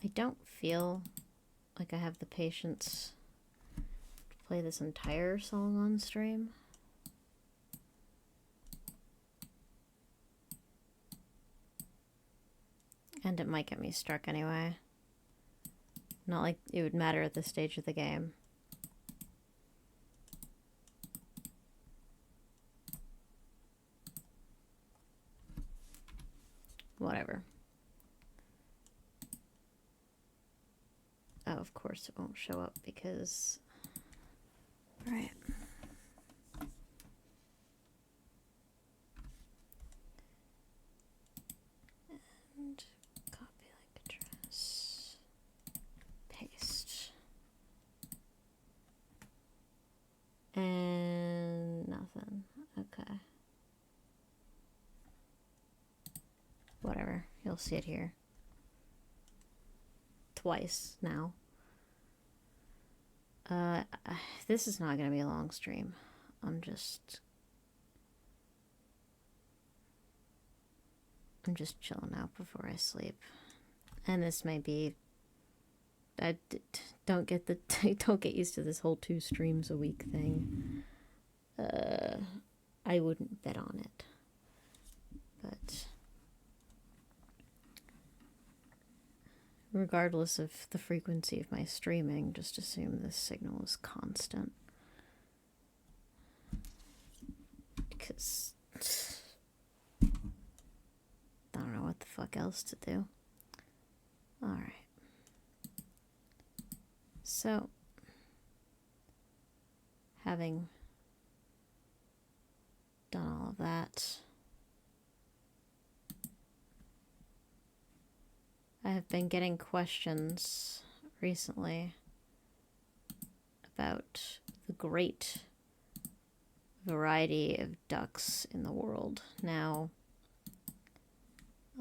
I don't feel like I have the patience to play this entire song on stream. And it might get me struck anyway. Not like it would matter at this stage of the game. Whatever. Oh, of course it won't show up because... Right. And copy link address. Paste. And nothing. Okay. Whatever. You'll see it here. Twice now. This is not going to be a long stream. I'm just chilling out before I sleep. And this may be... don't get used to this whole 2 streams a week thing. I wouldn't bet on it. But regardless of the frequency of my streaming, just assume this signal is constant. Because I don't know what the fuck else to do. Alright. So, having done all of that, I have been getting questions recently about the great variety of ducks in the world. Now,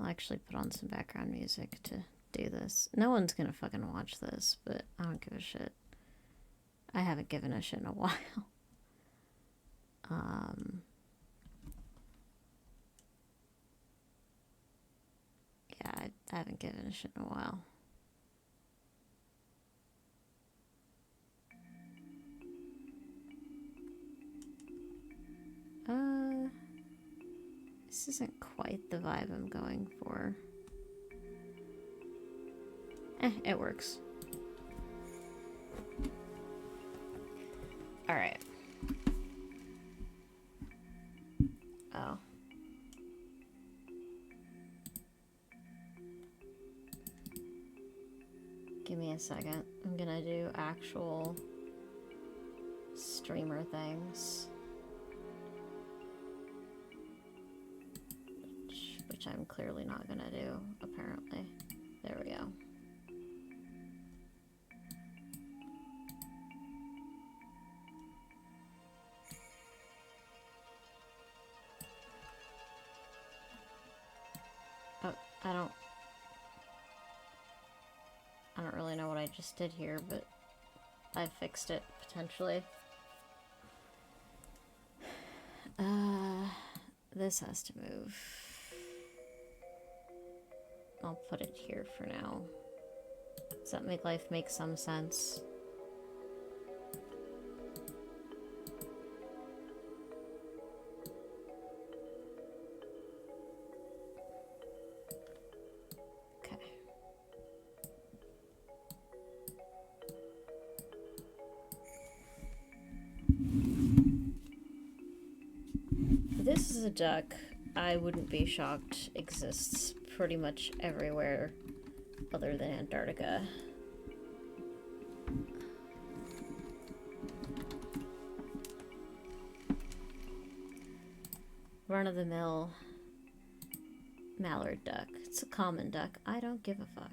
I'll actually put on some background music to do this. No one's gonna fucking watch this, but I don't give a shit. I haven't given a shit in a while. Yeah, I haven't given a shit in a while. This isn't quite the vibe I'm going for. It works. Alright. Oh. Give me a second. I'm gonna do actual streamer things. Which I'm clearly not gonna do, apparently. There we go. Oh, I don't really know what I just did here, but I fixed it, potentially. This has to move. I'll put it here for now. Does that make life make some sense? Okay. This is a duck I wouldn't be shocked exists pretty much everywhere other than Antarctica. Run-of-the-mill mallard duck. It's a common duck. I don't give a fuck.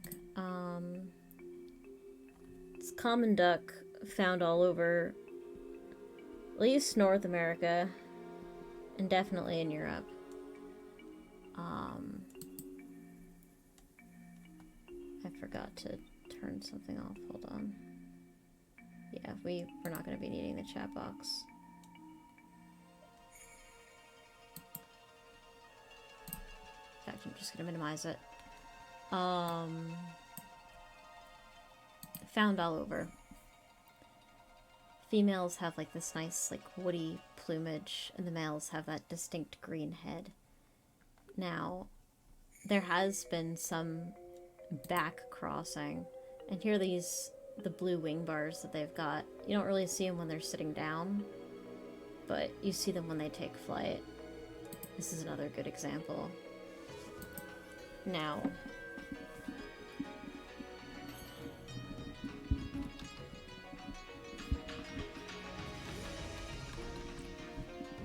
It's a common duck found all over, at least North America, and definitely in Europe. I forgot to turn something off. Hold on. Yeah, we're not going to be needing the chat box. In fact, I'm just going to minimize it. found all over. Females have like this nice like woody plumage, and the males have that distinct green head. Now, there has been some back crossing, and here are the blue wing bars that they've got. You don't really see them when they're sitting down, but you see them when they take flight. This is another good example. Now,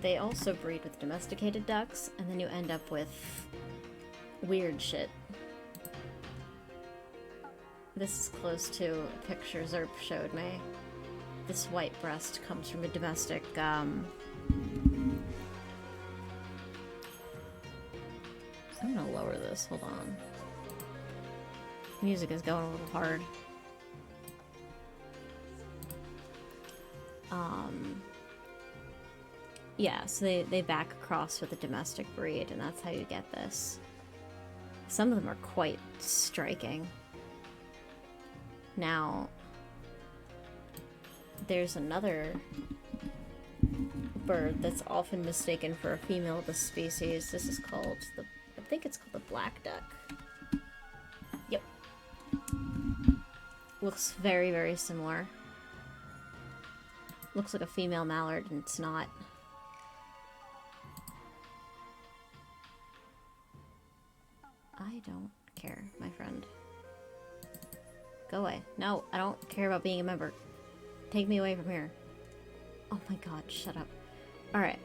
they also breed with domesticated ducks, and then you end up with weird shit. This is close to a picture Zerp showed me. This white breast comes from a domestic, I'm gonna lower this, hold on. Music is going a little hard. Yeah, so they back across with a domestic breed, and that's how you get this. Some of them are quite striking. Now, there's another bird that's often mistaken for a female of the species. This is called I think it's called the black duck. Yep. Looks very, very similar. Looks like a female mallard, and it's not. I don't care, my friend. Go away. No, I don't care about being a member. Take me away from here. Oh my god, shut up. Alright.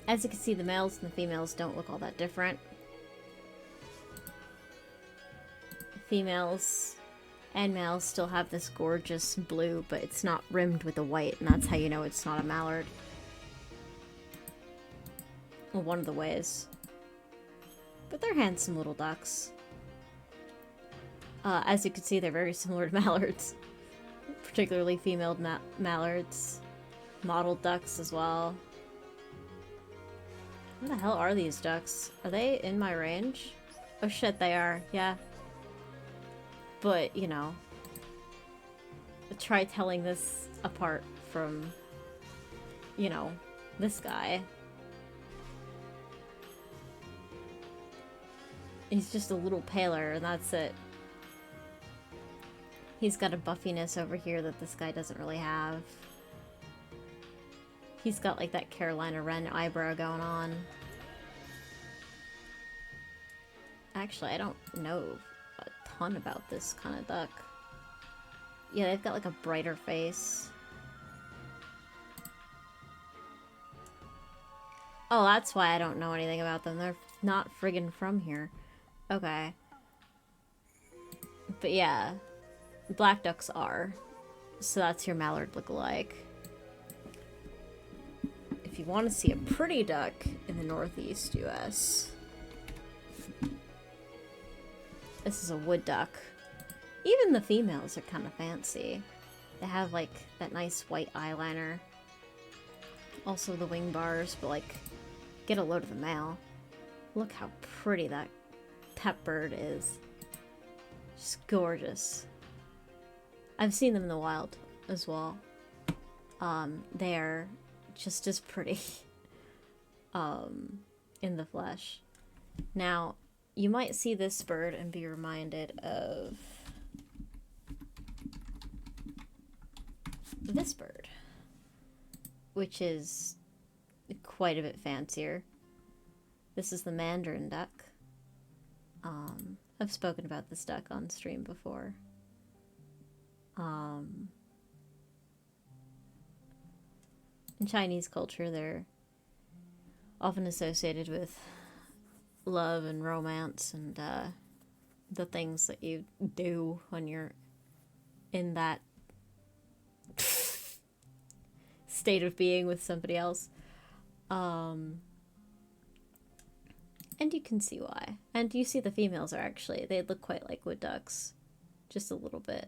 As you can see, the males and the females don't look all that different. Females and males still have this gorgeous blue, but it's not rimmed with the white, and that's how you know it's not a mallard. Well, one of the ways. But they're handsome little ducks. As you can see, they're very similar to mallards. Particularly female mallards. Mottled ducks as well. Where the hell are these ducks? Are they in my range? Oh shit, they are. Yeah. But, you know. Try telling this apart from, you know, this guy. He's just a little paler, and that's it. He's got a buffiness over here that this guy doesn't really have. He's got like that Carolina Wren eyebrow going on. Actually, I don't know a ton about this kind of duck. Yeah, they've got like a brighter face. Oh, that's why I don't know anything about them. They're not friggin' from here. Okay. But yeah, black ducks are. So that's your mallard lookalike. If you want to see a pretty duck in the Northeast US, this is a wood duck. Even the females are kind of fancy. They have like that nice white eyeliner. Also the wing bars, but like, get a load of the male. Look how pretty that bird is. Just gorgeous. I've seen them in the wild as well. They're just as pretty in the flesh. Now, you might see this bird and be reminded of this bird, which is quite a bit fancier. This is the mandarin duck. I've spoken about this duck on stream before. In Chinese culture, they're often associated with love and romance and the things that you do when you're in that state of being with somebody else. And you can see why. And you see the females are actually, they look quite like wood ducks. Just a little bit.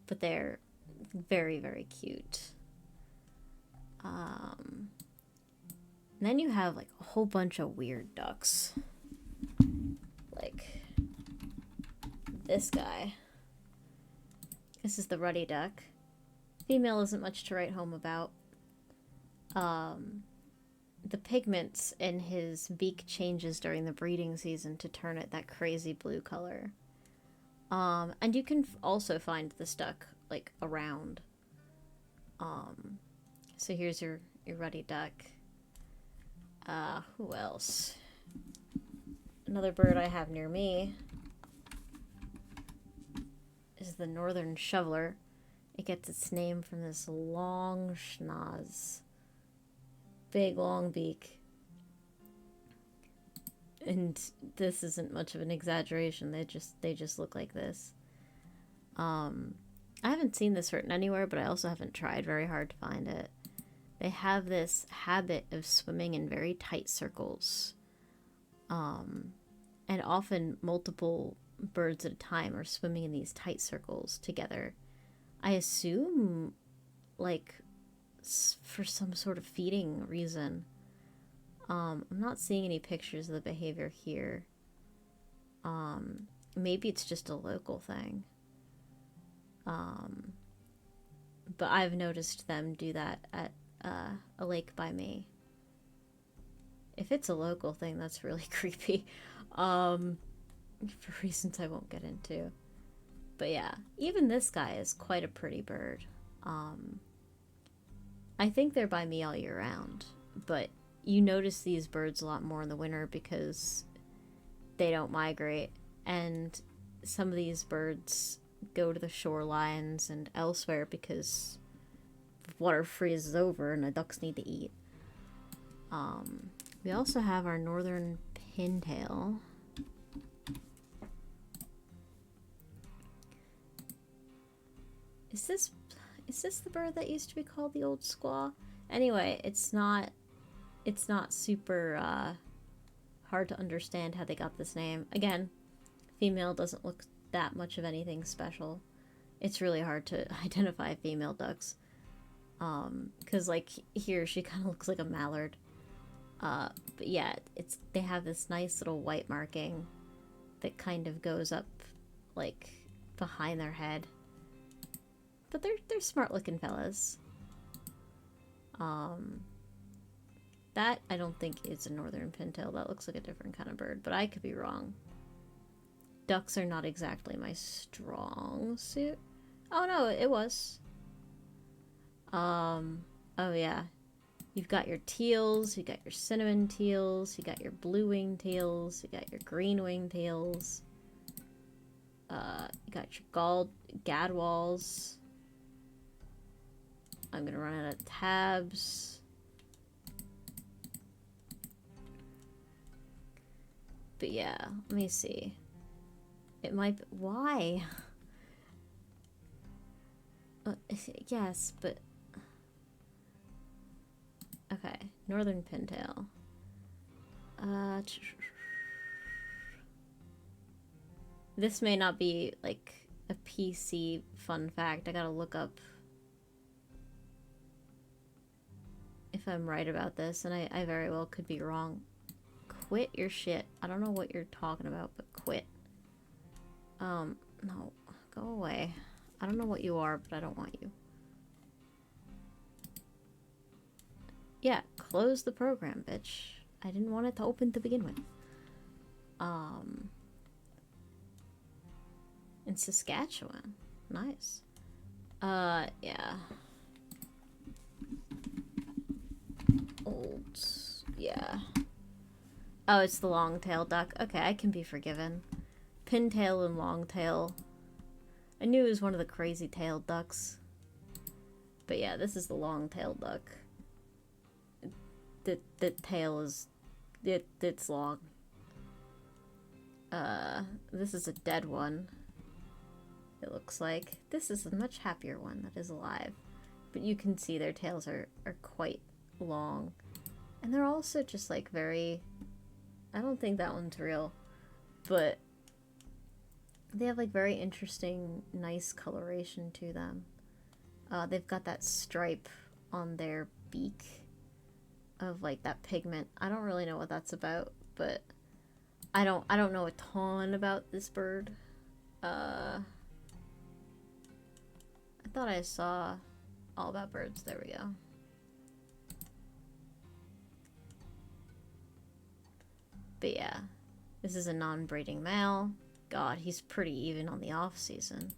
But they're very, very cute. And then you have like a whole bunch of weird ducks. Like this guy. This is the ruddy duck. Female isn't much to write home about. The pigments in his beak changes during the breeding season to turn it that crazy blue color. And you can also find this duck, like, around. So here's your ruddy duck. Who else? Another bird I have near me is the northern shoveler. It gets its name from this long schnoz. Big, long beak. And this isn't much of an exaggeration. They just look like this. I haven't seen this written anywhere, but I also haven't tried very hard to find it. They have this habit of swimming in very tight circles. And often multiple birds at a time are swimming in these tight circles together. I assume, like, for some sort of feeding reason. I'm not seeing any pictures of the behavior here. Maybe it's just a local thing. But I've noticed them do that at a lake by me. If it's a local thing, that's really creepy. For reasons I won't get into. But yeah, even this guy is quite a pretty bird. I think they're by me all year round, but you notice these birds a lot more in the winter because they don't migrate, and some of these birds go to the shorelines and elsewhere because water freezes over and the ducks need to eat. We also have our northern pintail. Is this the bird that used to be called the old squaw? Anyway, it's not super hard to understand how they got this name. Again, female doesn't look that much of anything special. It's really hard to identify female ducks. Because like here she kind of looks like a mallard. But yeah, they have this nice little white marking that kind of goes up like behind their head. But they're smart looking fellas. That I don't think is a northern pintail. That looks like a different kind of bird, but I could be wrong. Ducks are not exactly my strong suit. Oh no, it was. Oh yeah. You've got your teals, you got your cinnamon teals, you got your blue wing teals, you got your green wing teals. You got your gadwalls. I'm gonna run out of tabs. But yeah, let me see. It might be, why? Yes, but okay, northern pintail. This may not be like a PC fun fact. I gotta look up if I'm right about this, and I very well could be wrong. Quit your shit. I don't know what you're talking about, but quit. No, go away. I don't know what you are, but I don't want you. Yeah, close the program, bitch. I didn't want it to open to begin with. In Saskatchewan. Nice. Yeah. Old. Yeah. Oh, it's the long-tailed duck. Okay, I can be forgiven. Pintail and long-tail. I knew it was one of the crazy-tailed ducks. But yeah, this is the long-tailed duck. The tail is... It's long. This is a dead one. It looks like. This is a much happier one that is alive. But you can see their tails are quite long. And they're also just like very... I don't think that one's real. But they have like very interesting, nice coloration to them. They've got that stripe on their beak of like that pigment. I don't really know what that's about, but I don't know a ton about this bird. thought I saw all about birds. There we go. But yeah, this is a non-breeding male. God, he's pretty even on the off-season.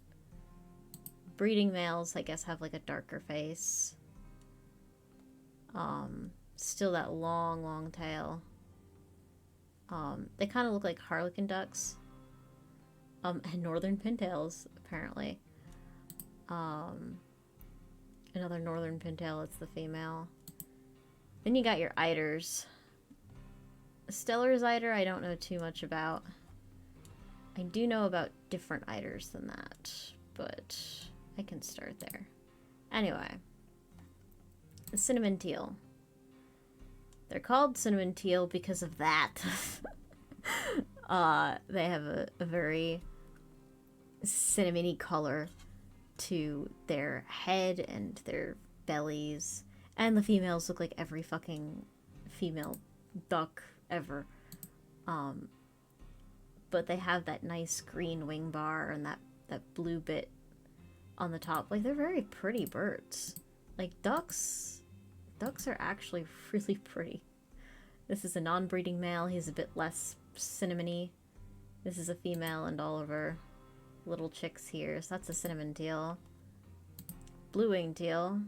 Breeding males, I guess, have like a darker face. Still that long, long tail. They kind of look like harlequin ducks. And northern pintails, apparently. Another northern pintail, it's the female. Then you got your eiders. Steller's eider, I don't know too much about. I do know about different eiders than that, but I can start there. Anyway, the cinnamon teal. They're called cinnamon teal because of that. They have a very cinnamony color to their head and their bellies. And the females look like every fucking female duck ever. But they have that nice green wing bar and that blue bit on the top. Like, they're very pretty birds. Like, ducks are actually really pretty. This is a non-breeding male. He's a bit less cinnamony. This is a female and all of her little chicks here. So that's a cinnamon teal. Blue-winged teal.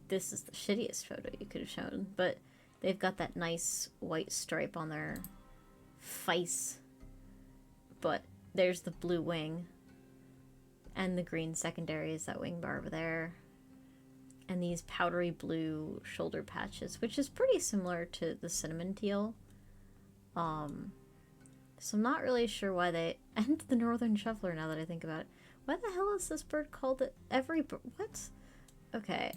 This is the shittiest photo you could have shown, but they've got that nice white stripe on their face. But there's the blue wing. And the green secondary is that wing bar over there. And these powdery blue shoulder patches, which is pretty similar to the cinnamon teal. So I'm not really sure why they... And the northern shuffler, now that I think about it. Why the hell is this bird called it? What? Okay.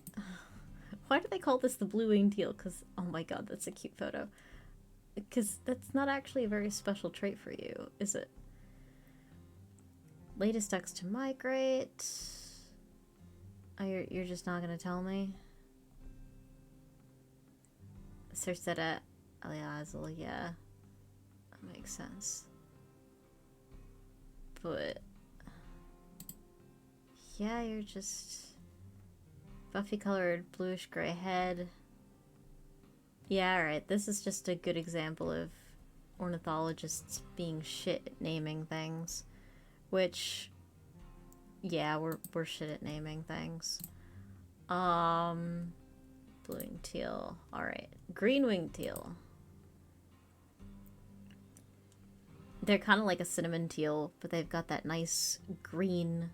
Why do they call this the blue-winged teal? Because, oh my god, that's a cute photo. Because that's not actually a very special trait for you, is it? Latest ducks to migrate. Oh, you're just not gonna tell me? Cerceta Aliazel, yeah. That makes sense. But... yeah, you're just... buffy colored, bluish gray head. Yeah, alright. This is just a good example of ornithologists being shit at naming things. Which, yeah, we're shit at naming things. Blue-winged teal. Alright. Green-winged teal. They're kind of like a cinnamon teal, but they've got that nice green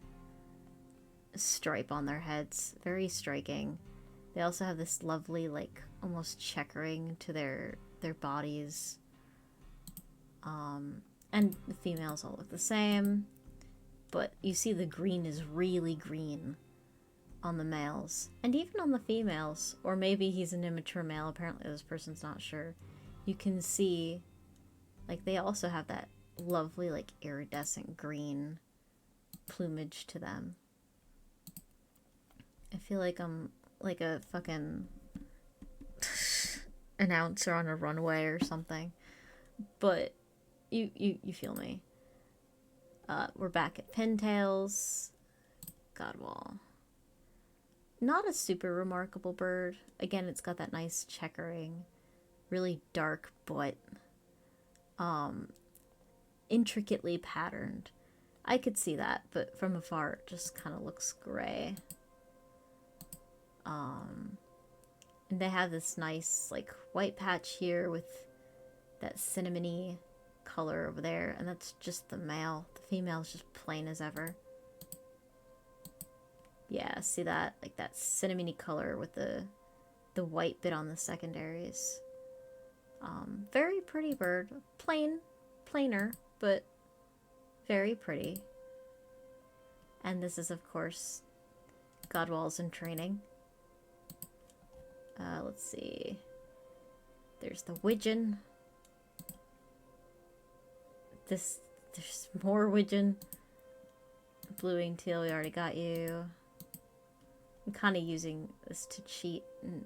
stripe on their heads. Very striking. They also have this lovely, like, almost checkering to their bodies. And the females all look the same. But you see the green is really green on the males. And even on the females, or maybe he's an immature male, apparently this person's not sure. You can see, like, they also have that lovely, like, iridescent green plumage to them. I feel like I'm like a fucking announcer on a runway or something. But you feel me. We're back at pintails. Godwall. Not a super remarkable bird. Again, it's got that nice checkering. Really dark but intricately patterned. I could see that, but from afar it just kind of looks gray. And they have this nice, like, white patch here with that cinnamony color over there, and that's just the male. The female is just plain as ever. Yeah, see that? Like, that cinnamony color with the white bit on the secondaries. Very pretty bird. Plainer, but very pretty. And this is, of course, Godwall's in training. Let's see. There's the widgeon. There's more widgeon. Blue-winged teal, we already got you. I'm kind of using this to cheat and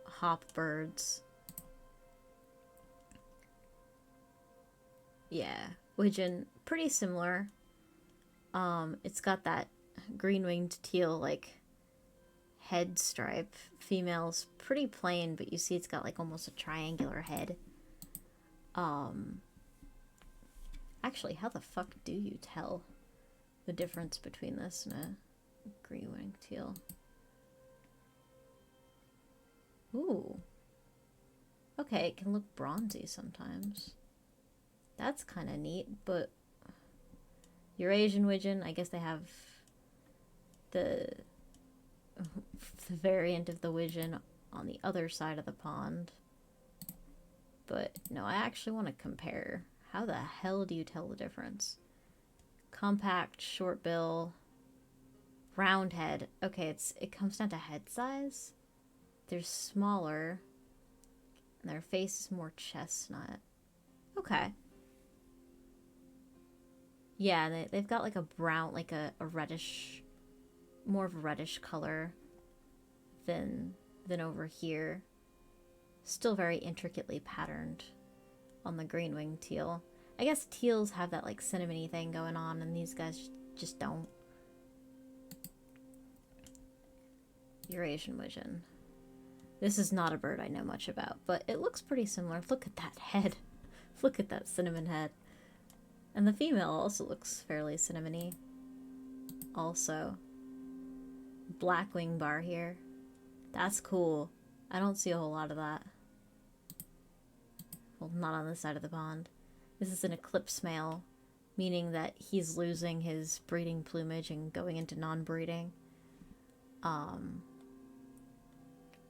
hop birds. Yeah, Widgeon, pretty similar. It's got that green-winged teal, like, head stripe. Female's pretty plain, but you see it's got, like, almost a triangular head. Actually, how the fuck do you tell the difference between this and a green-winged teal? Ooh. Okay, it can look bronzy sometimes. That's kind of neat, but Eurasian widgeon, I guess they have the variant of the widgeon on the other side of the pond. But no, I actually want to compare. How the hell do you tell the difference? Compact, short bill, round head. Okay, it comes down to head size. They're smaller, and their face is more chestnut. Okay. Yeah, they've got like a brown, like a reddish, more of a reddish color than over here. Still very intricately patterned on the green-winged teal. I guess teals have that like cinnamony thing going on, and these guys just don't. Eurasian widgeon. This is not a bird I know much about, but it looks pretty similar. Look at that head. Look at that cinnamon head. And the female also looks fairly cinnamony. Also. Black wing bar here. That's cool. I don't see a whole lot of that. Well, not on this side of the pond. This is an eclipse male, meaning that he's losing his breeding plumage and going into non-breeding.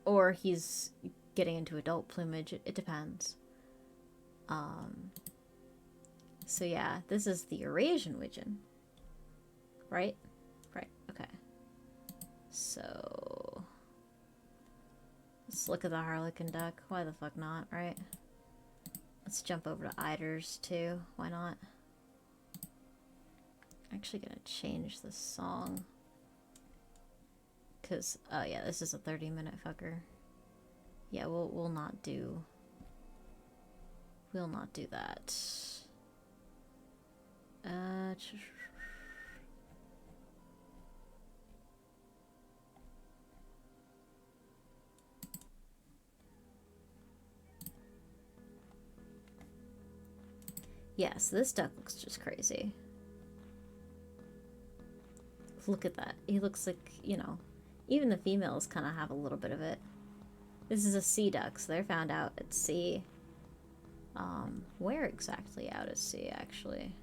Or he's getting into adult plumage. It depends. So yeah, this is the Eurasian widgeon. Right? Right, okay. So let's look at the harlequin duck. Why the fuck not, right? Let's jump over to eiders too. Why not? I'm actually gonna change the song. Cause oh yeah, this is a 30-minute fucker. Yeah, we'll not do that. Yes, this duck looks just crazy. Look at that. He looks like, you know, even the females kind of have a little bit of it. This is a sea duck, so they're found out at sea. Where exactly out at sea, actually?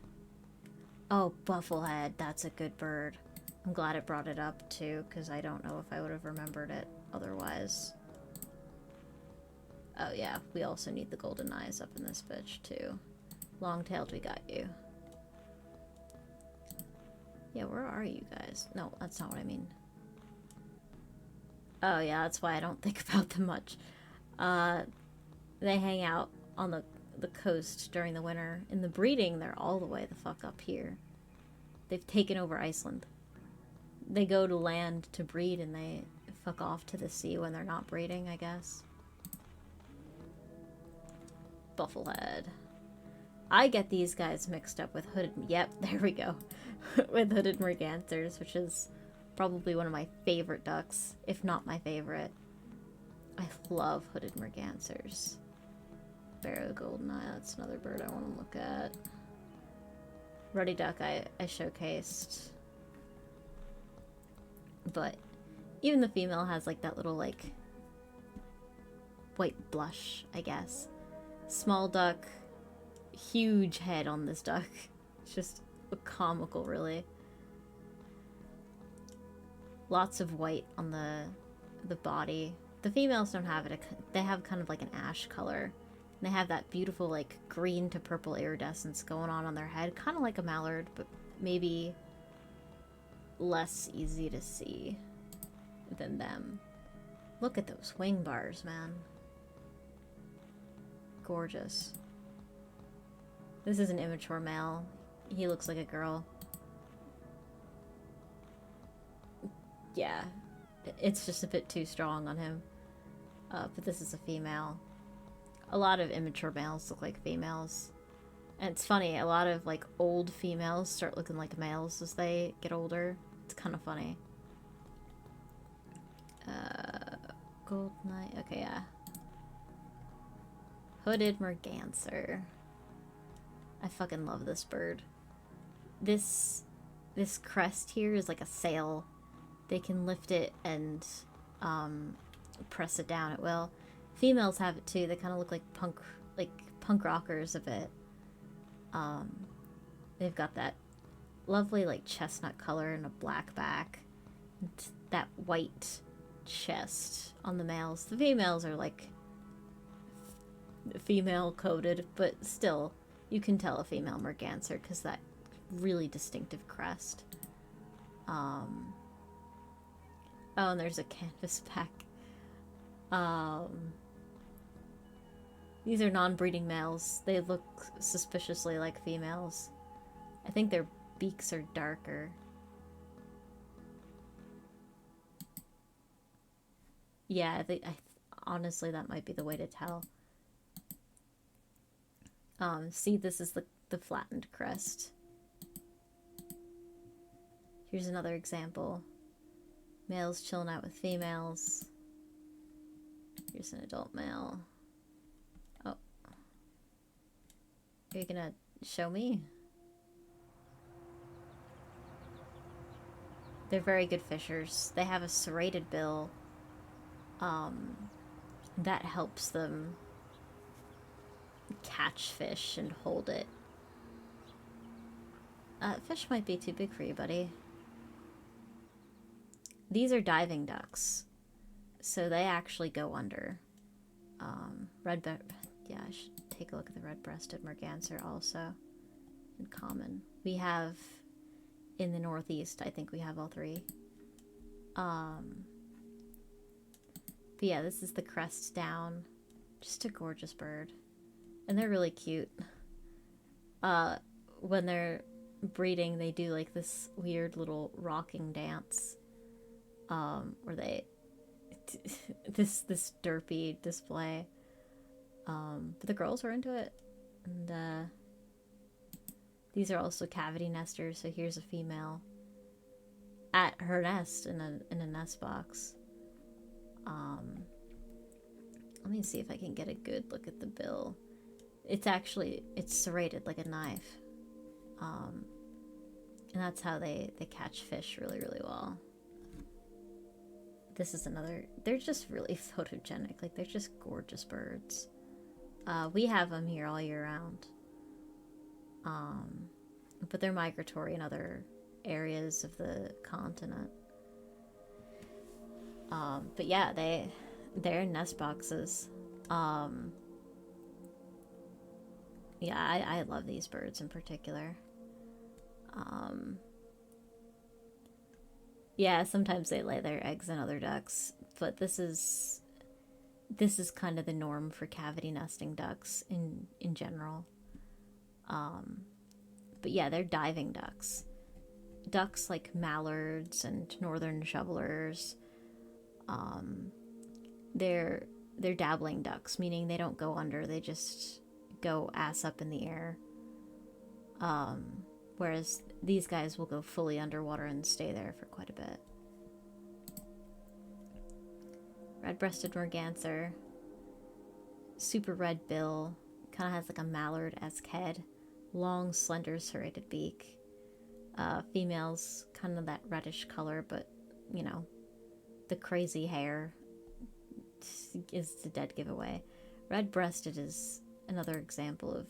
Oh, Bufflehead. That's a good bird. I'm glad it brought it up, too, because I don't know if I would have remembered it otherwise. Oh, yeah. We also need the golden eyes up in this bitch, too. Long-tailed, we got you. Yeah, where are you guys? No, that's not what I mean. Oh, yeah, that's why I don't think about them much. They hang out on the coast during the winter. In the breeding, they're all the way the fuck up here. They've taken over Iceland. They go to land to breed, and they fuck off to the sea when they're not breeding, I guess. Bufflehead. I get these guys mixed up with hooded... Yep, there we go. With hooded mergansers, which is probably one of my favorite ducks, if not my favorite. I love hooded mergansers. Barrow goldeneye, that's another bird I want to look at. Ruddy duck I showcased. But even the female has like that little like white blush, I guess. Small duck, huge head on this duck. It's just comical, really. Lots of white on the body. The females don't have it. They have kind of like an ash color. And they have that beautiful like green to purple iridescence going on their head. Kind of like a mallard, but maybe less easy to see than them. Look at those wing bars, man. Gorgeous. This is an immature male. He looks like a girl. Yeah, it's just a bit too strong on him. But this is a female. A lot of immature males look like females. And it's funny, a lot of like old females start looking like males as they get older. It's kind of funny. Gold Knight. Okay, yeah. Hooded Merganser. I fucking love this bird. This crest here is like a sail. They can lift it and press it down at will. Females have it too. They kind of look like punk rockers a bit. They've got that lovely like chestnut color and a black back. And that white chest on the males. The females are like female coded, but still you can tell a female Merganser because that really distinctive crest. Oh, and there's a canvas back. These are non-breeding males. They look suspiciously like females. I think their beaks are darker. Yeah, honestly, that might be the way to tell. See, this is the flattened crest. Here's another example. Males chilling out with females. Here's an adult male. Oh. Are you gonna show me? They're very good fishers. They have a serrated bill. That helps them catch fish and hold it. Fish might be too big for you, buddy. These are diving ducks, so they actually go under. Yeah, I should take a look at the red-breasted Merganser also. In common, we have in the Northeast. I think we have all three. But yeah, this is the crest down. Just a gorgeous bird, and they're really cute. When they're breeding, they do like this weird little rocking dance. Where they this derpy display. But the girls are into it, and these are also cavity nesters. So here's a female at her nest in a nest box. Let me see if I can get a good look at the bill. It's serrated like a knife, and that's how they catch fish really, really well. This is another. They're just really photogenic. Like, they're just gorgeous birds. We have them here all year round. But they're migratory in other areas of the continent. But yeah, they're in nest boxes. Yeah, I love these birds in particular. Yeah, sometimes they lay their eggs in other ducks, but this is kind of the norm for cavity nesting ducks in general. But yeah, they're diving ducks. Ducks like mallards and northern shovelers. They're dabbling ducks, meaning they don't go under, they just go ass up in the air. Whereas these guys will go fully underwater and stay there for quite a bit. Red-breasted Merganser. Super red bill. Kind of has like a mallard-esque head. Long, slender, serrated beak. Females, kind of that reddish color, but, you know, the crazy hair is the dead giveaway. Red-breasted is another example of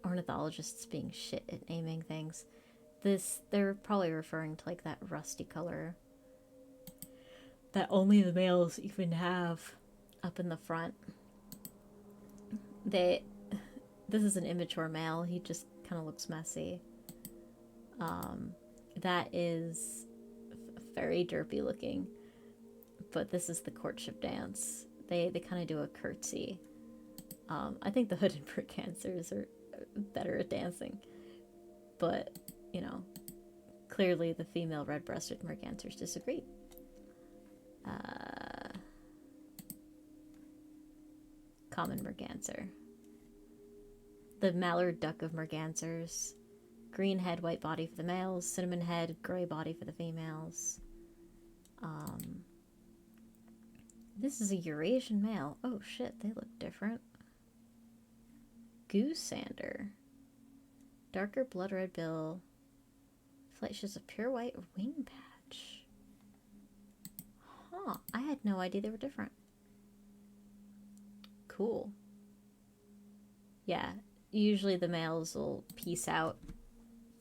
ornithologists being shit at naming things. They're probably referring to like that rusty color that only the males even have up in the front. This is an immature male. He just kind of looks messy. That is very derpy looking, but this is the courtship dance. They kind of do a curtsy. I think the hooded Mergansers are better at dancing, but you know, clearly the female red-breasted Mergansers disagree. Common Merganser. The mallard duck of mergansers. Green head, white body for the males. Cinnamon head, gray body for the females. This is a Eurasian male. Oh shit, they look different. Goosander. Darker blood red bill. Flight shows a pure white wing patch. Huh, I had no idea they were different. Cool. Yeah, usually the males will peace out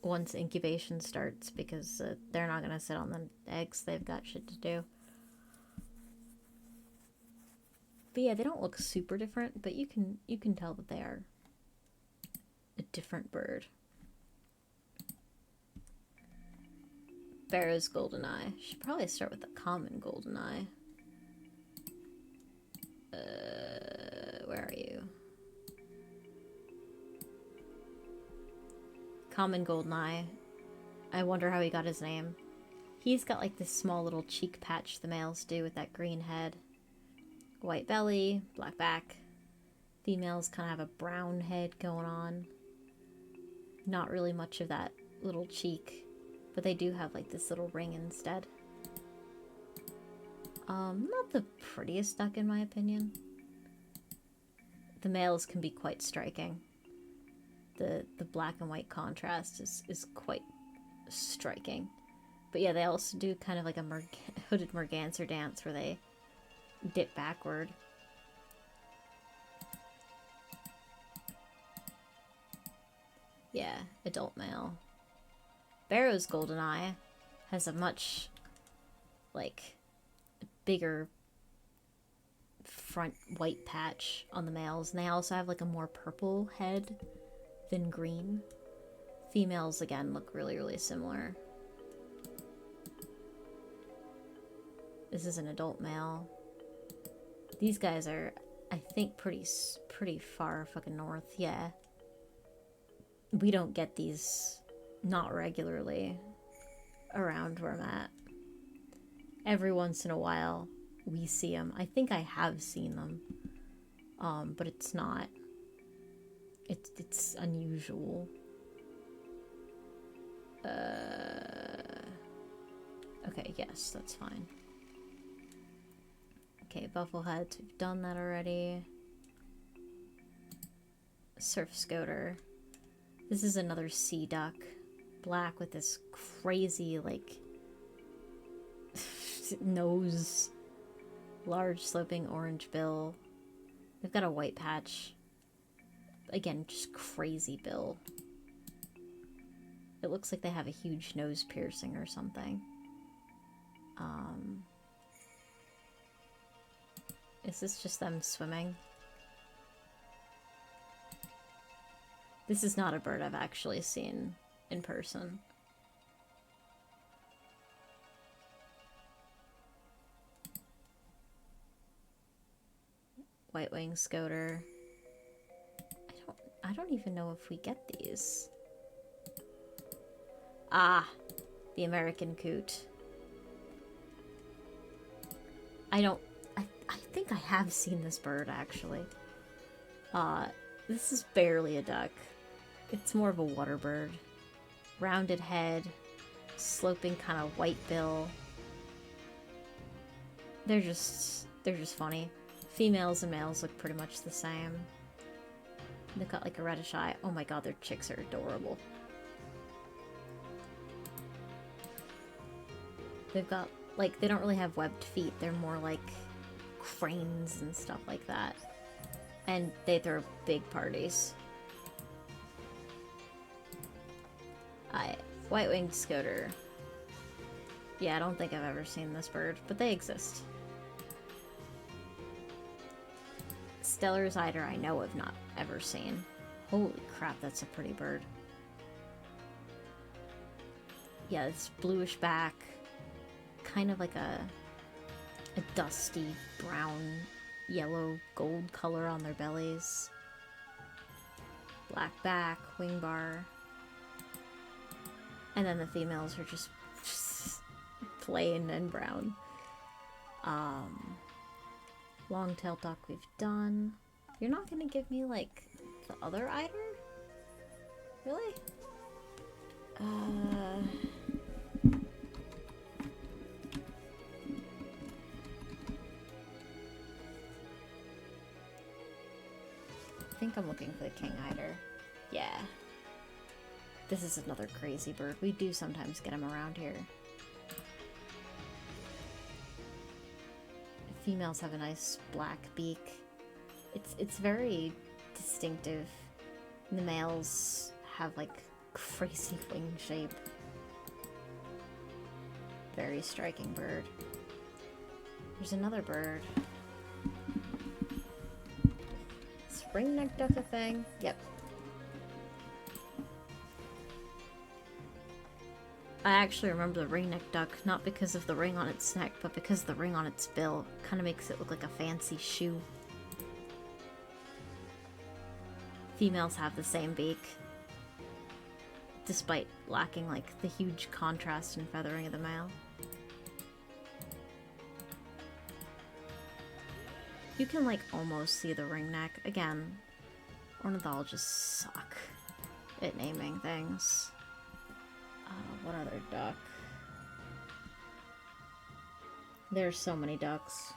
once incubation starts because they're not going to sit on the eggs. They've got shit to do. But yeah, they don't look super different, but you can tell that they are a different bird. Barrow's goldeneye. Should probably start with the common goldeneye. Where are you? Common goldeneye. I wonder how he got his name. He's got like this small little cheek patch the males do with that green head. White belly, black back. Females kind of have a brown head going on. Not really much of that little cheek, but they do have like this little ring instead. Not the prettiest duck in my opinion. The males can be quite striking. The black and white contrast is quite striking. But yeah, they also do kind of like a hooded merganser dance where they dip backward. Yeah, adult male. Barrow's goldeneye has a much, like, bigger front white patch on the males, and they also have like a more purple head than green. Females, again, look really, really similar. This is an adult male. These guys are, I think, pretty far fucking north. Yeah. We don't get these not regularly around where I'm at. Every once in a while, we see them. I think I have seen them. But it's not. It's unusual. Okay, yes, that's fine. Okay, buffleheads, we've done that already. Surf scoter. This is another sea duck. Black with this crazy, like, nose. Large sloping orange bill. They've got a white patch. Again, just crazy bill. It looks like they have a huge nose piercing or something. Is this just them swimming? This is not a bird I've actually seen in person. White-winged scoter. I don't even know if we get these. Ah, the American coot. I think I have seen this bird, actually. This is barely a duck. It's more of a water bird. Rounded head, sloping kind of white bill. They're just funny. Females and males look pretty much the same. They've got like a reddish eye. Oh my god, their chicks are adorable. They've got, like, they don't really have webbed feet. They're more like cranes and stuff like that. And they throw big parties. White-winged scoter. Yeah, I don't think I've ever seen this bird, but they exist. Stellar's eider I know I've not ever seen. Holy crap, that's a pretty bird. Yeah, it's bluish back. Kind of like a dusty brown, yellow, gold color on their bellies. Black back, wing bar. And then the females are just plain and brown. Long-tailed duck we've done. You're not gonna give me, like, the other eider? Really? I think I'm looking for the king eider. Yeah. This is another crazy bird. We do sometimes get them around here. Females have a nice black beak. It's very distinctive. The males have like crazy wing shape. Very striking bird. There's another bird. Is ringneck duck a thing? Yep. I actually remember the ringneck duck, not because of the ring on its neck, but because the ring on its bill kind of makes it look like a fancy shoe. Females have the same beak, despite lacking like the huge contrast and feathering of the male. You can like almost see the ringneck. Again, ornithologists suck at naming things. What other duck? There's so many ducks.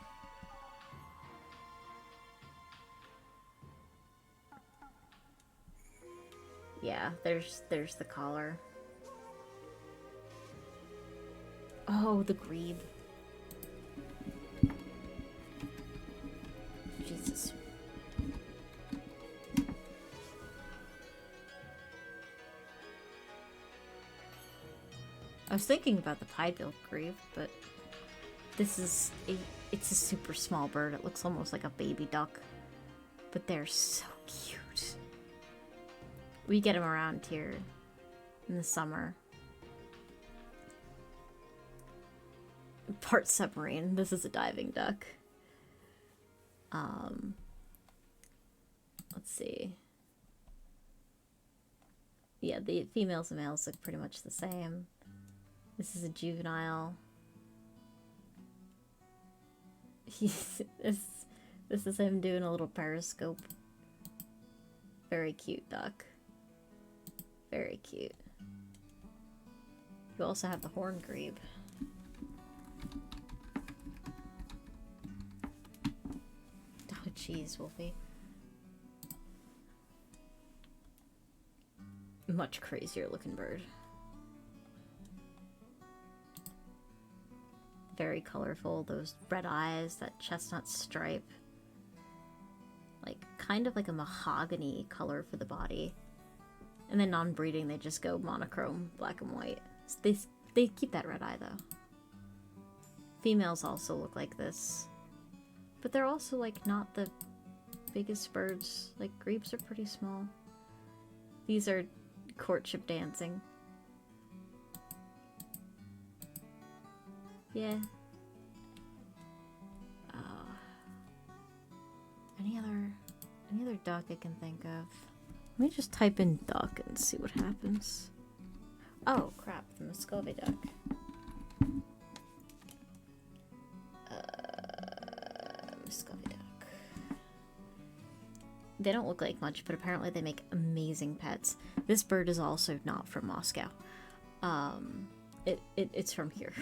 Yeah, there's the collar. Oh, the grebe. Jesus. I was thinking about the pied-billed grebe, but this is it's a super small bird. It looks almost like a baby duck, but they're so cute. We get them around here in the summer. Part submarine. This is a diving duck. Let's see. Yeah, the females and males look pretty much the same. This is a juvenile. This is him doing a little periscope. Very cute duck. Very cute. You also have the horn grebe. Oh jeez, Wolfie. Much crazier looking bird. Very colorful, those red eyes, that chestnut stripe. Like, kind of like a mahogany color for the body. And then non-breeding, they just go monochrome, black and white. So they keep that red eye, though. Females also look like this. But they're also, like, not the biggest birds. Like, grebes are pretty small. These are courtship dancing. Yeah. Any other duck I can think of? Let me just type in duck and see what happens. Oh crap, the Muscovy duck. Muscovy duck. They don't look like much, but apparently they make amazing pets. This bird is also not from Moscow. It's from here.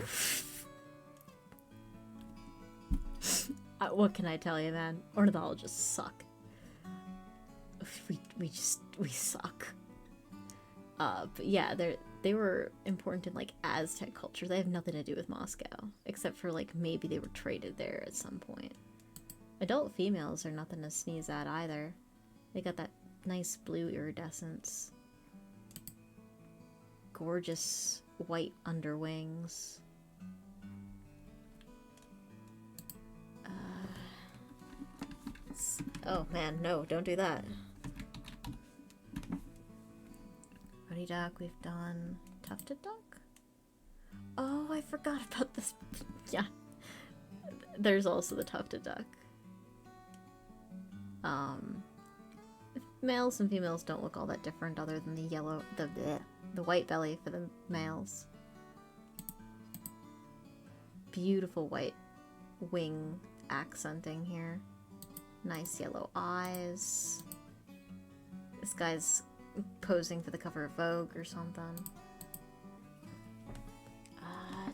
What can I tell you, man? Ornithologists suck. We suck. But yeah, they were important in like Aztec culture. They have nothing to do with Moscow, except for like maybe they were traded there at some point. Adult females are nothing to sneeze at either. They got that nice blue iridescence. Gorgeous white underwings. Oh man, no, don't do that. Ruddy duck, we've done. Tufted duck? Oh, I forgot about this. Yeah. There's also the tufted duck. Males and females don't look all that different other than the yellow, the white belly for the males. Beautiful white wing accenting here. Nice yellow eyes. This guy's posing for the cover of Vogue or something.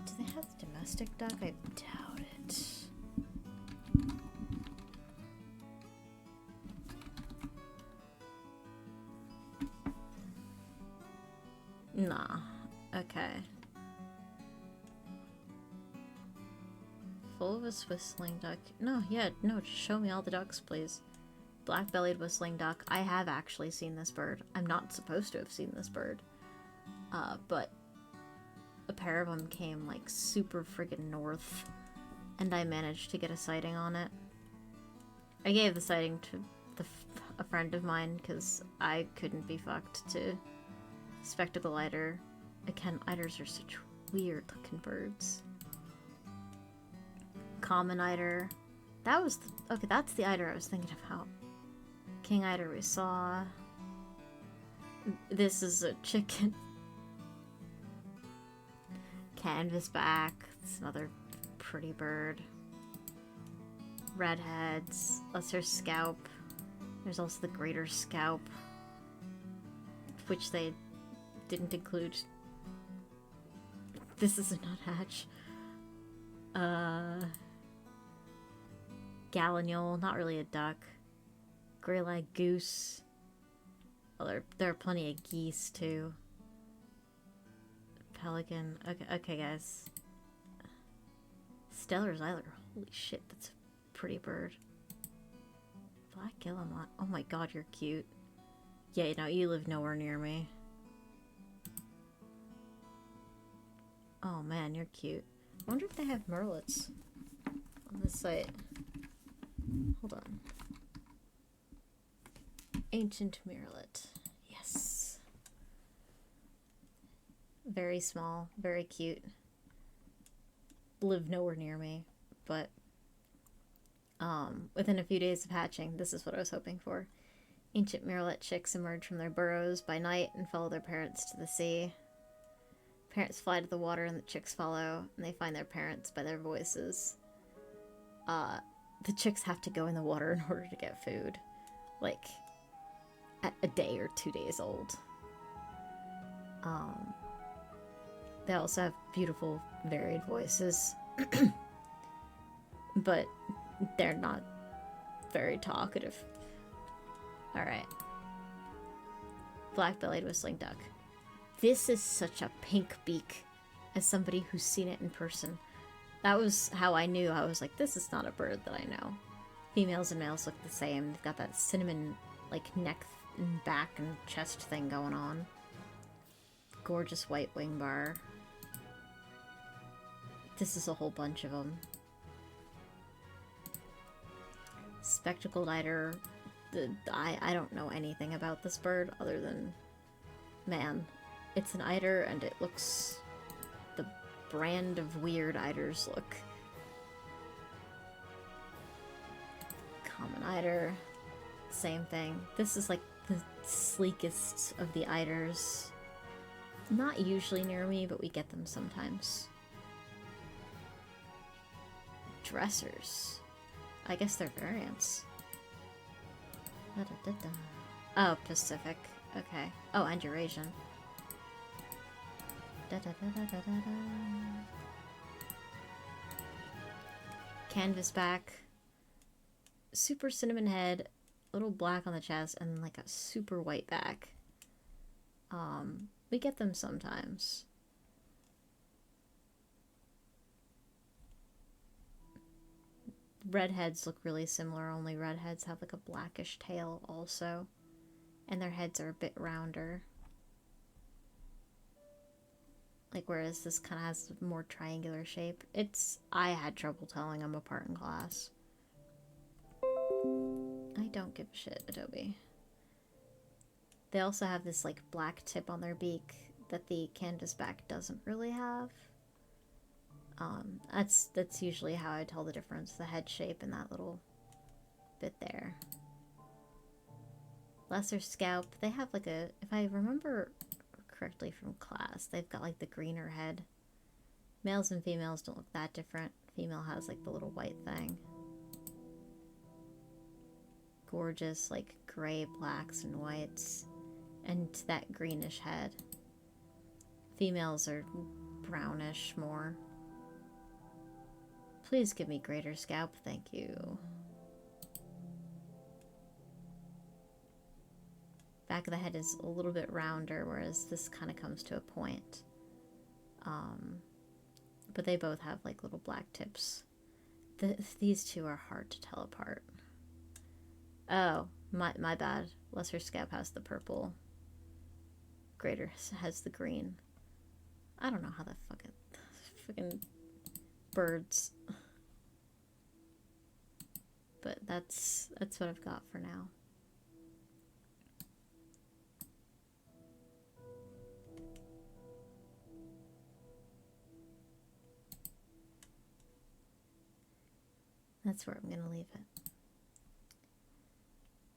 Do they have domestic duck? I doubt it. Nah. Okay. Full of a whistling duck. No, yeah, no, just show me all the ducks, please. Black-bellied whistling duck. I have actually seen this bird. I'm not supposed to have seen this bird. But a pair of them came, like, super friggin' north, and I managed to get a sighting on it. I gave the sighting to a friend of mine, because I couldn't be fucked to spectacle eider. Again, eiders are such weird-looking birds. Common eider. That was okay, that's the eider I was thinking about. King eider we saw. This is a chicken. Canvasback. It's another pretty bird. Redheads. Lesser scaup. There's also the greater scaup, which they didn't include. This is a nuthatch. Gallinule, not really a duck. Gray-lag goose. Well, there are plenty of geese too. Pelican. Okay, guys. Stellar's Eiler. Holy shit, that's a pretty bird. Black Guillemot. Oh my god, you're cute. Yeah, no, you live nowhere near me. Oh man, you're cute. I wonder if they have merlets on this site. Hold on. Ancient merlet. Yes. Very small, very cute. Live nowhere near me, but within a few days of hatching, this is what I was hoping for. Ancient merlet chicks emerge from their burrows by night and follow their parents to the sea. Parents fly to the water and the chicks follow, and they find their parents by their voices. The chicks have to go in the water in order to get food. Like, at a day or 2 days old. They also have beautiful, varied voices. But they're not very talkative. Alright. Black-bellied whistling duck. This is such a pink beak, as somebody who's seen it in person. That was how I knew. I was like, this is not a bird that I know. Females and males look the same. They've got that cinnamon, like, neck and back and chest thing going on. Gorgeous white wing bar. This is a whole bunch of them. Spectacled eider. I don't know anything about this bird other than, man, it's an eider and it looks the brand of weird eiders look. Common eider, same thing. This is like the sleekest of the eiders. Not usually near me, but we get them sometimes. Dressers. I guess they're variants. Oh, Pacific. Okay. Oh, and Eurasian. Canvasback. Super cinnamon head, little black on the chest, and like a super white back. We get them sometimes. Redheads look really similar, only redheads have like a blackish tail also. And their heads are a bit rounder. Like, whereas this kind of has a more triangular shape. I had trouble telling them apart in class. I don't give a shit, Adobe. They also have this, like, black tip on their beak that the canvasback doesn't really have. That's usually how I tell the difference, the head shape and that little bit there. Lesser scaup, they have like a, if I remember correctly from class, they've got like the greener head. Males and females don't look that different. Female has like the little white thing. Gorgeous, like gray, blacks, and whites. and that greenish head. Females are brownish more. Please give me greater scalp, thank you. Back of the head is a little bit rounder, whereas this kind of comes to a point. But they both have like little black tips. These two are hard to tell apart. Oh, my bad. Lesser scalp has the purple. Greater has the green. I don't know how the fucking birds. But that's what I've got for now. That's where I'm gonna leave it.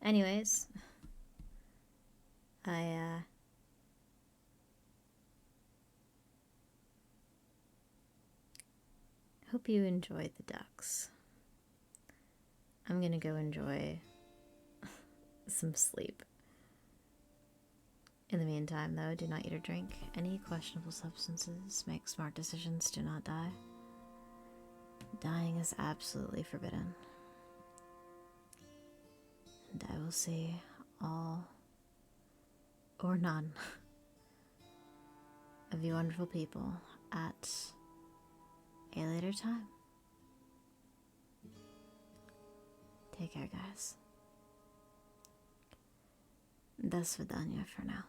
Anyways, I hope you enjoyed the ducks. I'm gonna go enjoy some sleep. In the meantime, though, do not eat or drink any questionable substances. Make smart decisions. Do not die. Dying is absolutely forbidden. And I will see all or none of you wonderful people at a later time. Take care, guys. До свидания for now.